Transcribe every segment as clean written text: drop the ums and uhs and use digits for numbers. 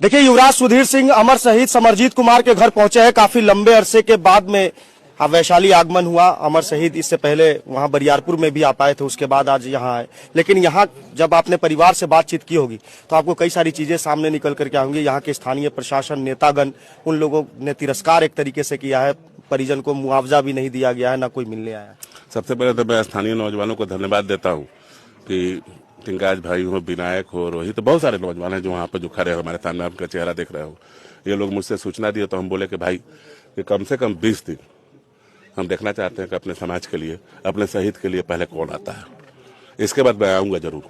देखिए, युवराज सुधीर सिंह अमर शहीद समरजीत कुमार के घर पहुंचे हैं। काफी लंबे अरसे के बाद में वैशाली आगमन हुआ। अमर शहीद इससे पहले वहां बरियारपुर में भी आ पाए थे, उसके बाद आज यहाँ आए। लेकिन यहाँ जब आपने परिवार से बातचीत की होगी तो आपको कई सारी चीजें सामने निकल करके आएंगी। यहाँ के स्थानीय प्रशासन, नेतागण, उन लोगों ने तिरस्कार एक तरीके से किया है। परिजन को मुआवजा भी नहीं दिया गया है, ना कोई मिलने आया। सबसे पहले तो मैं स्थानीय नौजवानों को धन्यवाद देता हूँ कि टिंकाज भाई हो, विनायक हो, रोहित, तो बहुत सारे नौजवान हैं जो वहाँ पर जो खड़े हैं हमारे सामने, आपका चेहरा देख रहे हो। ये लोग मुझसे सूचना दिए तो हम बोले कि भाई कि कम से कम 20 दिन हम देखना चाहते हैं कि अपने समाज के लिए, अपने शहीद के लिए पहले कौन आता है। इसके बाद मैं आऊँगा जरूर।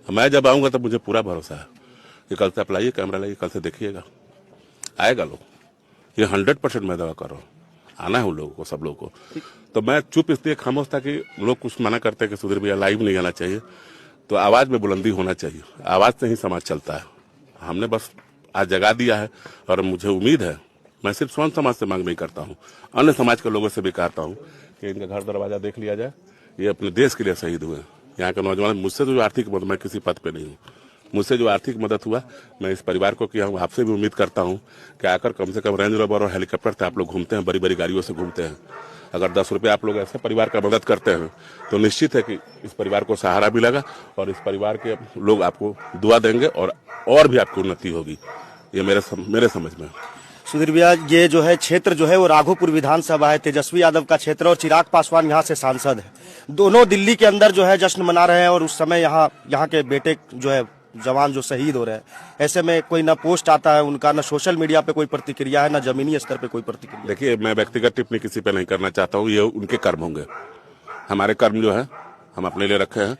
मैं जब आऊँगा तब मुझे पूरा भरोसा है कि कल से आप लाइए, कैमरा लाइए, कल से देखिएगा, आएगा लोग। ये 100% मैं दावा कर रहा हूँ, आना है उन लोगों को, सब लोगों को। तो मैं चुप इसलिए खामोश था कि लोग कुछ मना करते हैं कि सुधीर भैया लाइव नहीं आना चाहिए, तो आवाज में बुलंदी होना चाहिए। आवाज से ही समाज चलता है। हमने बस आज जगा दिया है और मुझे उम्मीद है, मैं सिर्फ स्वयं समाज से मांग नहीं करता हूँ, अन्य समाज के लोगों से भी कहता हूँ कि इनका घर दरवाजा देख लिया जाए। ये अपने देश के लिए शहीद हुए। यहाँ के नौजवान, मुझसे जो आर्थिक मदद, मैं किसी पद पे नहीं हूँ, मुझसे जो आर्थिक मदद हुआ मैं इस परिवार को किया हूँ। आपसे भी उम्मीद करता हूँ कि आकर कम से कम रेंज रोवर और हेलीकॉप्टर से आप लोग घूमते हैं, बड़ी बड़ी गाड़ियों से घूमते हैं। अगर 10 रुपये आप लोग ऐसे परिवार का मदद करते हैं तो निश्चित है कि इस परिवार को सहारा मिलेगा और इस परिवार के लोग आपको दुआ देंगे और भी आपकी उन्नति होगी। ये मेरे समझ में। सुधीर भैया, ये जो है क्षेत्र जो है वो राघोपुर विधानसभा है, तेजस्वी यादव का क्षेत्र, और चिराग पासवान यहाँ से सांसद है। दोनों दिल्ली के अंदर जो है जश्न मना रहे हैं और उस समय यहाँ के बेटे जो है जवान जो शहीद हो रहे हैं। ऐसे में कोई ना पोस्ट आता है उनका, ना सोशल मीडिया पे कोई प्रतिक्रिया है, ना जमीनी स्तर पे कोई प्रतिक्रिया। देखिए, मैं व्यक्तिगत टिप्पणी किसी पे नहीं करना चाहता हूँ। ये उनके कर्म होंगे। हमारे कर्म जो है हम अपने लिए रखे हैं,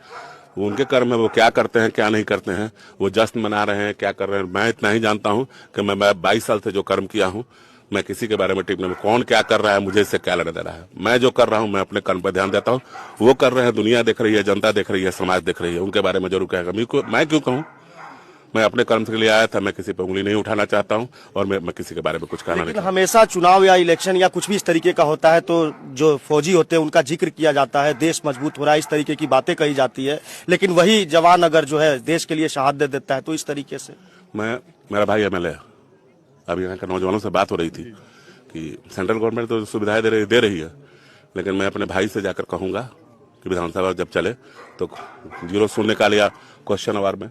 वो उनके कर्म है। वो क्या करते हैं, क्या नहीं करते हैं, वो जश्न मना रहे हैं, क्या कर रहे हैं, मैं इतना ही जानता हूँ कि मैं 22 साल से जो कर्म किया हूँ, मैं किसी के बारे में टिप्पणी में, कौन क्या कर रहा है, मुझे इससे क्या लेना दे रहा है। मैं जो कर रहा हूँ, मैं अपने कर्म पर ध्यान देता हूँ। वो कर रहे हैं, दुनिया देख रही है, जनता देख रही है, समाज देख रही है, उनके बारे में जरूर कहेगा। मैं क्यों कहूँ? मैं अपने कर्म के लिए आया था। मैं किसी पे उंगली नहीं उठाना चाहता हूँ और मैं किसी के बारे में कुछ कहना नहीं। हमेशा चुनाव या इलेक्शन या कुछ भी इस तरीके का होता है तो जो फौजी होते हैं उनका जिक्र किया जाता है, देश मजबूत हो रहा है, इस तरीके की बातें कही जाती है। लेकिन वही जवान अगर जो है देश के लिए शहादत देता है तो इस तरीके से। मेरा भाई MLA, अभी यहाँ के नौजवानों से बात हो रही थी कि सेंट्रल गवर्नमेंट तो सुविधाएं दे रही है, लेकिन मैं अपने भाई से जाकर कहूंगा कि विधानसभा जब चले तो 0 शून्य का लिया क्वेश्चन आवर में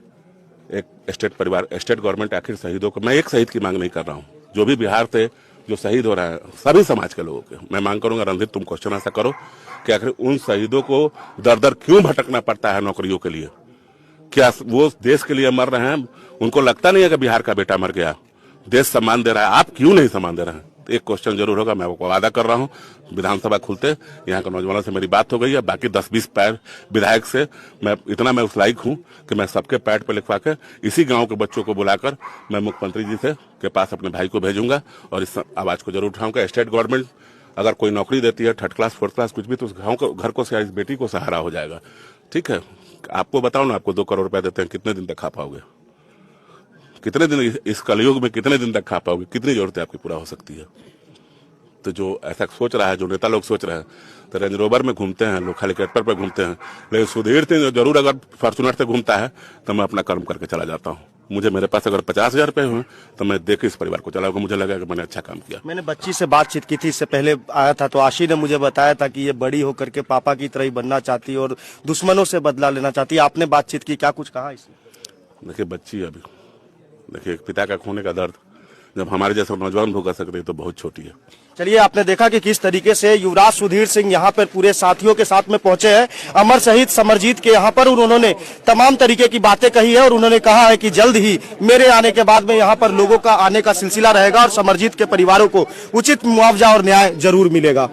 एक स्टेट गवर्नमेंट आखिर शहीदों को, मैं एक शहीद की मांग नहीं कर रहा हूँ, जो भी बिहार से जो शहीद हो रहा है सभी समाज के लोगों के मैं मांग करूंगा। रणधीर, तुम क्वेश्चन ऐसा करो कि आखिर उन शहीदों को दर दर क्यों भटकना पड़ता है नौकरियों के लिए? क्या वो देश के लिए मर रहे हैं? उनको लगता नहीं है कि बिहार का बेटा मर गया, देश सम्मान दे रहा है, आप क्यों नहीं सम्मान दे रहे हैं? एक क्वेश्चन जरूर होगा। मैं आपको वादा कर रहा हूँ, विधानसभा खुलते यहाँ के नौजवानों से मेरी बात हो गई है। बाकी 10-20 पैड विधायक से मैं उस लायक हूँ कि मैं सबके पैड पे लिखवा कर इसी गांव के बच्चों को बुलाकर मैं मुख्यमंत्री जी से के पास अपने भाई को भेजूंगा और इस आवाज को जरूर उठाऊंगा। स्टेट गवर्नमेंट अगर कोई नौकरी देती है, 3rd क्लास 4th क्लास कुछ भी, तो उस गाँव को, घर को, इस बेटी को सहारा हो जाएगा। ठीक है, आपको बताओ ना, आपको 2 करोड़ रुपया देते हैं, कितने दिन तक खा पाओगे? कितने दिन इस कलयुग में कितने दिन तक खा पाओगे? कितनी जरूरतें आपकी पूरा हो सकती है? तो जो ऐसा सोच रहा है, जो नेता लोग सोच रहे हैं, तो रेंज रोवर में घूमते हैं लोग, हेलीकॉप्टर पर घूमते हैं, लेकिन सुधीर सिंह जरूर अगर फॉर्चूनर से घूमता है तो मैं अपना कर्म करके चला जाता हूँ। मेरे पास अगर 50,000 रुपए हुए तो मैं देख इस परिवार को चलाऊंगा। मुझे लगा कि मैंने अच्छा काम किया। मैंने बच्ची से बातचीत की थी, इससे पहले आया था, तो आशी ने मुझे बताया था कि ये बड़ी होकर के पापा की तरह ही बनना चाहती है और दुश्मनों से बदला लेना चाहती है। आपने बातचीत की, क्या कुछ कहा इसमें? देखिए, बच्ची अभी, देखिए, एक पिता का खोने का दर्द जब हमारे जैसे नौजवान भोग सकते हैं तो बहुत छोटी है। चलिए, आपने देखा कि किस तरीके से युवराज सुधीर सिंह यहाँ पर पूरे साथियों के साथ में पहुंचे हैं अमर शहीद समरजीत के यहाँ पर। उन्होंने तमाम तरीके की बातें कही है और उन्होंने कहा है कि जल्द ही मेरे आने के बाद में यहाँ पर लोगों का आने का सिलसिला रहेगा और समरजीत के परिवारों को उचित मुआवजा और न्याय जरूर मिलेगा।